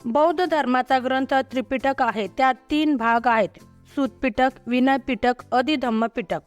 बौद्ध धर्माचा ग्रंथ त्रिपिटक आहे. त्यात 3 भाग आहेत: सूतपिटक, विनय पिटक, अधिधम्म पिटक.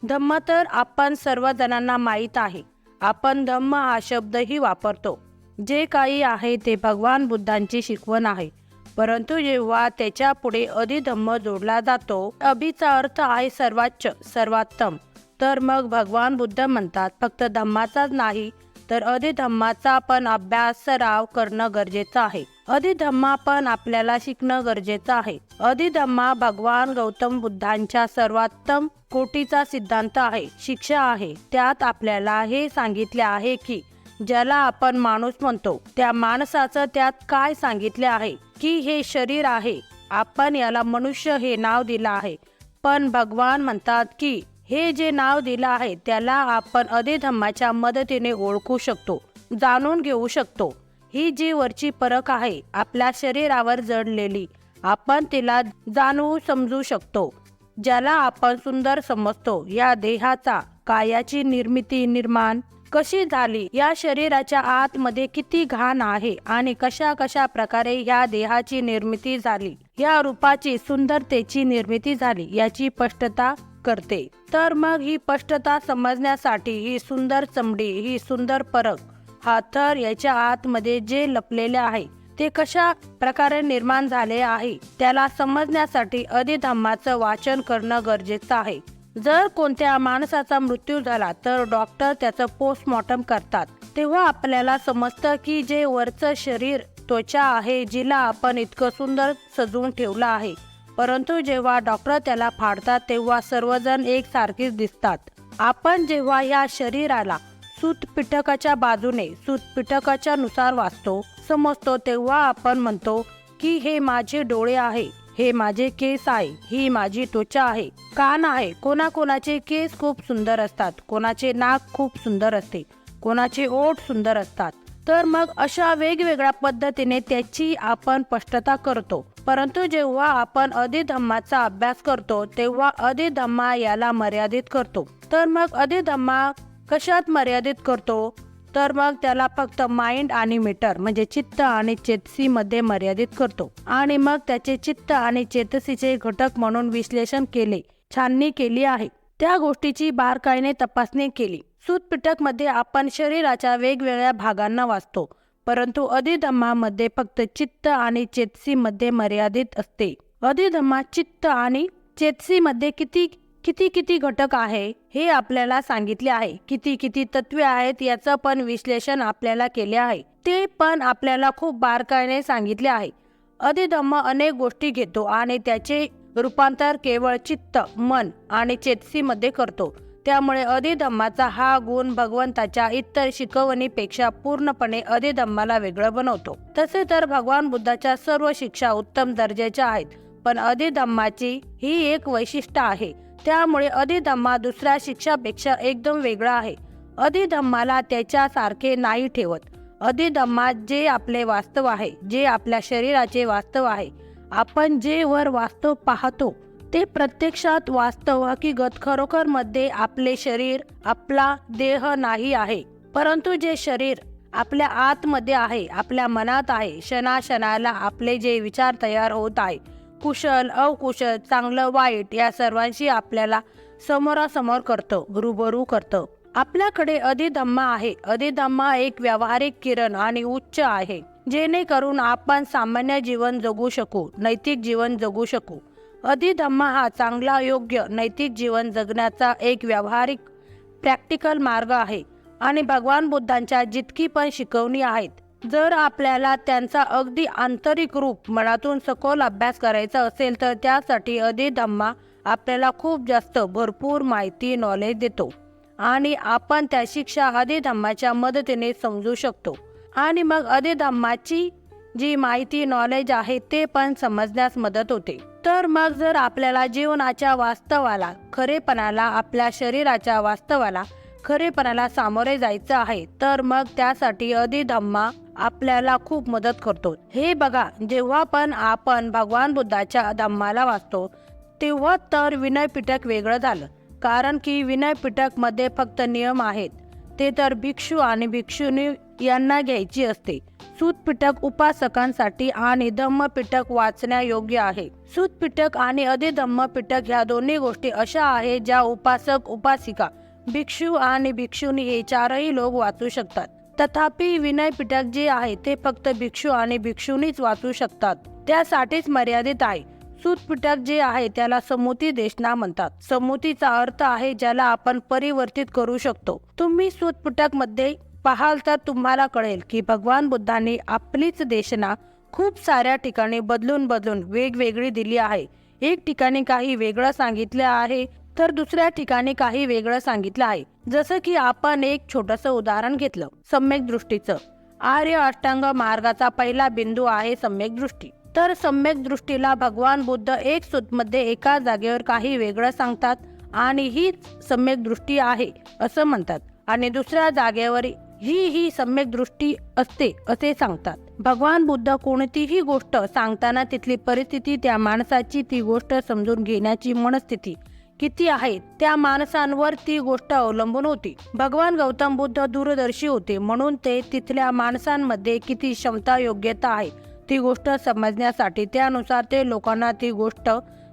धम्म तर आपण सर्व जणांना माहीत आहे. आपण धम्म हा शब्दही वापरतो. जे काही आहे ते भगवान बुद्धांची शिकवण आहे. परंतु जेव्हा त्याच्या पुढे अधिधम्म जोडला जातो, अभिचा अर्थ आहे सर्वोच्च, सर्वोत्तम, तर मग भगवान बुद्ध म्हणतात फक्त धम्माचाच नाही तर अधिधम्माचा पण अभ्यास सराव करणं गरजेचं आहे. अधिधम्मा पण आपल्याला शिकणं गरजेचं आहे. अधिधम्मा भगवान गौतम बुद्धांच्या सर्वोत्तम कोटीचा सिद्धांत आहे, शिक्षा आहे. त्यात आपल्याला हे सांगितले आहे की ज्याला आपण माणूस म्हणतो त्या माणसाचं त्यात काय सांगितले आहे की हे शरीर आहे. आपण याला मनुष्य हे नाव दिलं आहे, पण भगवान म्हणतात की हे जे नाव दिलं आहे त्याला आपण अधिधम्माच्या मदतीने ओळखू शकतो, जाणून घेऊ शकतो. ही जी वरची परख आहे आपल्या शरीरावर जडलेली, आपण तिला जाणू समजू शकतो. ज्याला आपण सुंदर समजतो, या देहाचा कायाची निर्माण कशी झाली, या शरीराच्या आतमध्ये किती घाण आहे आणि कशा कशा प्रकारे या देहाची निर्मिती झाली, या रूपाची सुंदरतेची निर्मिती झाली याची स्पष्टता करते. तर मग ही स्पष्टता समजण्यासाठी ही सुंदर चमडी, ही सुंदर परख, हा थर, याच्या आतमध्ये जे लपलेले आहे ते कशा प्रकारे निर्माण झाले आहे त्याला समजण्यासाठी अधिधम्माचं वाचन करणं गरजेचं आहे. जर कोणत्या माणसाचा मृत्यू झाला तर डॉक्टर त्याचं पोस्टमॉर्टम करतात. तेव्हा आपल्याला समजतं की जे वरचं शरीर, त्वचा आहे जिला आपण इतकं सुंदर सजवून ठेवलं आहे, परंतु जेव्हा डॉक्टर त्याला फाडतात तेव्हा सर्वजण एकसारखीच दिसतात. आपण जेव्हा या शरीराला सूतपिटकाच्या बाजूने, सूतपिटकाच्या नुसार वाचतो, समजतो, तेव्हा आपण म्हणतो की हे माझे डोळे आहे, हे माझे केस आहे, ही माझी त्वचा आहे, कान आहे. कोणाकोणाचे केस खूप सुंदर असतात, कोणाचे नाक खूप सुंदर असते, कोणाचे ओठ सुंदर असतात. तर मग अशा वेगवेगळ्या पद्धतीने त्याची आपण स्पष्टता करतो. परंतु जेव्हा आपण अधिधम्माचा अभ्यास करतो तेव्हा अधिधम्मा याला मर्यादित करतो. तर मग अधिधम्मा कशात मर्यादित करतो? तर मग त्याला फक्त माइंड आणि मीटर म्हणजे चित्त आणि चेतसी मध्ये मर्यादित करतो आणि मग त्याचे चित्त आणि चेतसीचे घटक म्हणून विश्लेषण केले, छाननी केली आहे. त्या गोष्टीची बारकाईने तपासणी केली. सूतपिटक मध्ये आपण शरीराच्या वेगवेगळ्या भागांना वाचतो, परंतु अधिधम्मामध्ये फक्त चित्त आणि चेतसी मध्ये मर्यादित असते. अधिधम्मा चित्त आणि चेतसी मध्ये किती किती किती घटक आहे हे आपल्याला सांगितले आहे. किती किती तत्वे आहेत याचं पण विश्लेषण आपल्याला केले आहे, ते पण आपल्याला खूप बारकाईने सांगितले आहे. अधिधम्म अनेक गोष्टी घेतो आणि त्याचे रूपांतर केवळ चित्त, मन आणि चेतसीमध्ये करतो. त्यामुळे अधिधम्माचा हा गुण भगवंताच्या इतर शिकवणीपेक्षा पूर्णपणे अधिधम्माला वेगळं बनवतो. तसे तर भगवान बुद्धाच्या सर्व शिक्षा उत्तम दर्जाच्या आहेत, पण अधिधम्माची ही एक वैशिष्ट्य आहे. त्यामुळे अधिधम्मा दुसऱ्या शिक्षापेक्षा एकदम वेगळा आहे. अधिधम्माला त्याच्यासारखे नाही ठेवत. अधिधम्मा जे आपले वास्तव आहे, जे आपल्या शरीराचे वास्तव आहे, आपण जे वर वास्तव पाहतो ते प्रत्यक्षात वास्तव, हकीकत, खरोखर मध्ये आपले शरीर, आपला देह नाही आहे. परंतु जे शरीर आपल्या आतमध्ये आहे, आपल्या मनात आहे, क्षणाक्षणाला आपले जे विचार तयार होत आहे, कुशल अकुशल, चांगलं वाईट, या सर्वांशी आपल्याला समोरासमोर करतं, रूबरू करतं. आपल्याकडे अधिधम्मा आहे. अधिधम्मा एक व्यावहारिक किरण आणि उच्च आहे, जेणेकरून आपण सामान्य जीवन जगू शकू, नैतिक जीवन जगू शकू. अधिधम्मा हा चांगला, योग्य, नैतिक जीवन जगण्याचा एक व्यावहारिक, प्रॅक्टिकल मार्ग आहे आणि भगवान बुद्धांच्या जितकी पण शिकवणी आहेत, जर आपल्याला त्यांचा अगदी आंतरिक रूप, मनातून सखोल अभ्यास करायचा असेल तर त्यासाठी अधिधम्मा आपल्याला खूप जास्त, भरपूर माहिती, नॉलेज देतो आणि आपण त्या शिक्षा अधिधम्माच्या मदतीने समजू शकतो आणि मग अधिधम्माची जी माहिती, नॉलेज आहे ते पण समजण्यास मदत होते. तर मग जर आपल्याला जीवनाच्या वास्तवाला, खरेपणाला, आपल्या शरीराच्या वास्तवाला, खरेपणाला सामोरे जायचं आहे, तर मग त्यासाठी अधिधम्मा आपल्याला खूप मदत करतो. हे बघा, जेव्हा पण आपण भगवान बुद्धाच्या धम्माला वाचतो तेव्हा तर विनय पिटक वेगळं झालं, कारण की विनय पिटक मध्ये फक्त नियम आहेत. ते तर भिक्षू आणि भिक्षुणी यांना घ्यायची असते. सूत पिटक उपासकांसाठी आणि धम्म पिटक वाचण्यायोग्य आहे. सूत पिटक आणि अधिधम्म पिटक ह्या दोन्ही गोष्टी अशा आहेत ज्या उपासक, उपासिका, भिक्षू आणि भिक्षुणी हे चारही लोक वाचू शकतात. तथापि विनय पिटक जे आहे ते फक्त भिक्षू आणि भिक्षुणीच वाचू शकतात, त्यासाठीच मर्यादित आहे. सूत पिटक जे आहे त्याला समूती देशना म्हणतात. समूतीचा अर्थ आहे ज्याला आपण परिवर्तित करू शकतो. तुम्ही सूत पिटक मध्ये पाहाल तर तुम्हाला कळेल की भगवान बुद्धांनी आपलीच देशना खूप साऱ्या ठिकाणी बदलून वेगवेगळी दिली आहे. एक ठिकाणी काही वेगळं सांगितले आहे तर दुसऱ्या ठिकाणी काही वेगळं सांगितलं आहे. जसं की आपण एक छोटंसं उदाहरण घेतलं सम्यक दृष्टीचं. आर्य अष्टांग मार्गाचा पहिला बिंदू आहे सम्यक दृष्टी. तर सम्यक दृष्टीला भगवान बुद्ध एक सूतमध्ये एका जागेवर काही वेगळं सांगतात आणि हीच सम्यक दृष्टी आहे असं म्हणतात, आणि दुसऱ्या जागेवर ही सम्यक दृष्टी असते असे सांगतात. भगवान बुद्ध कोणतीही गोष्ट सांगताना तिथली परिस्थिती, त्या माणसाची ती गोष्ट समजून घेण्याची मनस्थिती किती आहे त्या माणसांवर ती गोष्ट अवलंबून होती. भगवान गौतम बुद्ध दूरदर्शी होते म्हणून ते तिथल्या माणसांमध्ये किती क्षमता, योग्यता आहे ती गोष्ट समजण्यासाठी त्यानुसार ते लोकांना ती गोष्ट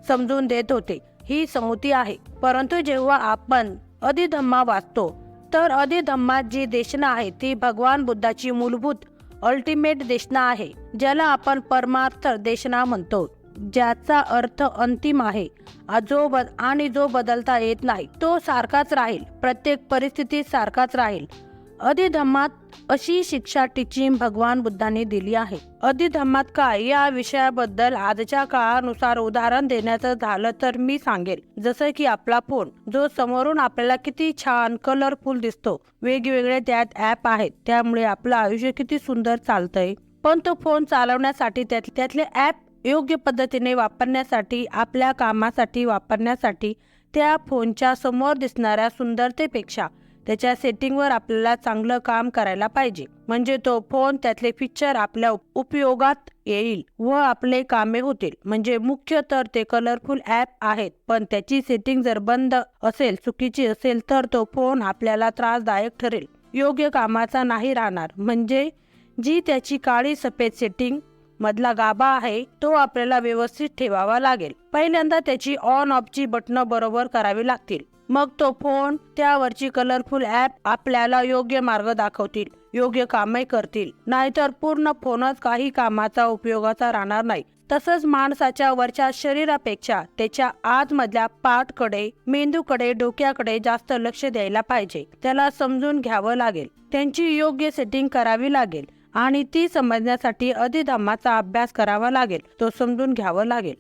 समजून देत होते. ही समूती आहे. परंतु जेव्हा आपण अधिधम्मा वाचतो तर अधिधम्मात जी देशना आहे ती भगवान बुद्धाची मूलभूत अल्टिमेट देशना आहे, ज्याला आपण परमार्थ देशना म्हणतो, ज्याचा अर्थ अंतिम आहे. जो बदलता येत नाही, तो सारखाच राहील, प्रत्येक परिस्थितीत सारखाच राहील. अधिधम्मात अशी शिक्षा टीचिंग भगवान बुद्धांनी दिली आहे. अधिधम्मात काय या विषयाबद्दल आजच्या काळानुसार उदाहरण देण्याचं झालं तर मी सांगेल, जसं की आपला फोन, जो समोरून आपल्याला किती छान कलरफुल दिसतो. वेगवेगळे त्यात ॲप आहेत, त्यामुळे आपलं आयुष्य किती सुंदर चालतंय. पण तो फोन चालवण्यासाठी त्यातले ॲप योग्य पद्धतीने वापरण्यासाठी, आपल्या कामासाठी वापरण्यासाठी त्या फोनच्या समोर दिसणाऱ्या सुंदरतेपेक्षा त्याच्या सेटिंगवर आपल्याला चांगलं काम करायला पाहिजे, म्हणजे तो फोन त्यातले फीचर आपल्या उपयोगात येईल व आपले कामे होतील. म्हणजे मुख्य तर ते कलरफुल ॲप आहेत, पण त्याची सेटिंग जर बंद असेल, चुकीची असेल तर तो फोन आपल्याला त्रासदायक ठरेल, योग्य कामाचा नाही राहणार. म्हणजे जी त्याची काळी सफेद सेटिंग मधला गाभा आहे तो आपल्याला व्यवस्थित ठेवावा लागेल. पहिल्यांदा त्याची ऑन ऑफची बटणं बरोबर करावी लागतील, मग तो फोन, त्यावरची कलरफुल ॲप आपल्याला योग्य मार्ग दाखवतील, योग्य कामे करतील. नाहीतर पूर्ण फोनच काही कामाचा उपयोगाचा राहणार नाही. तसंच माणसाच्या वरच्या शरीरापेक्षा त्याच्या आतमधल्या पाठकडे, मेंदूकडे, डोक्याकडे जास्त लक्ष द्यायला पाहिजे. त्याला समजून घ्यावं लागेल, त्यांची योग्य सेटिंग करावी लागेल आणि ती समजण्यासाठी अधिधम्माचा अभ्यास करावा लागेल, तो समजून घ्यावं लागेल.